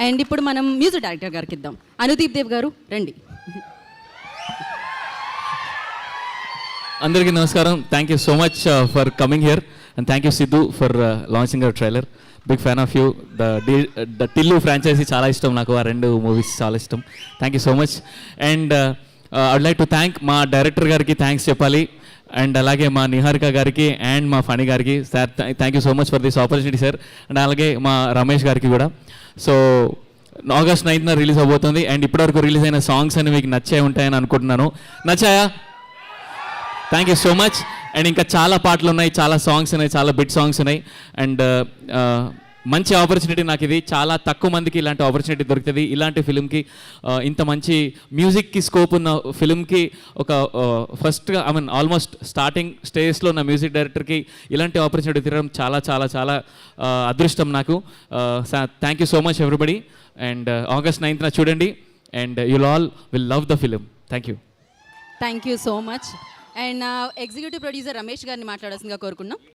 And ఇప్పుడు మనం music director గారికి ఇద్దాం. అనుదీప్ దేవ్ గారు రండి. అందరికీ నమస్కారం. Thank you so much for coming here and thank you Siddhu for launching our trailer. Big fan of you. The Tillu franchise చాలా ఇష్టం నాకు. ఆ 2 మూవీస్ చాలా ఇష్టం. Thank you so much. And I would like to thank మా director గారికి thanks చెప్పాలి. And అలాగే మా నిహారిక గారికి అండ్ మా ఫణి గారికి. Sir thank you so much for this opportunity sir. And అలాగే మా రమేష్ గారికి కూడా. సో August 9th రిలీజ్ అవబోతుంది. అండ్ ఇప్పటివరకు రిలీజ్ అయిన సాంగ్స్ అని మీకు నచ్చే ఉంటాయని అనుకుంటున్నాను. నచ్చాయా? Thank you so much. And ఇంకా చాలా పాటలు ఉన్నాయి, చాలా సాంగ్స్ ఉన్నాయి, చాలా బిట్ సాంగ్స్ ఉన్నాయి. అండ్ మంచి ఆపర్చునిటీ నాకు ఇది. చాలా తక్కువ మందికి ఇలాంటి ఆపర్చునిటీ దొరుకుతుంది. ఇలాంటి ఫిల్మ్కి ఇంత మంచి మ్యూజిక్కి స్కోప్ ఉన్న ఫిల్మ్కి ఒక ఫస్ట్గా ఆల్మోస్ట్ స్టార్టింగ్ స్టేజ్లో ఉన్న మ్యూజిక్ డైరెక్టర్కి ఇలాంటి ఆపర్చునిటీ తిరగడం చాలా చాలా చాలా అదృష్టం నాకు. Thank you so much everybody. And August 9th చూడండి. And you'll all will love the film. Thank you. Thank you so much. And executive producer Ramesh గారిని మాట్లాడాల్సిందిగా కోరుకున్నాం.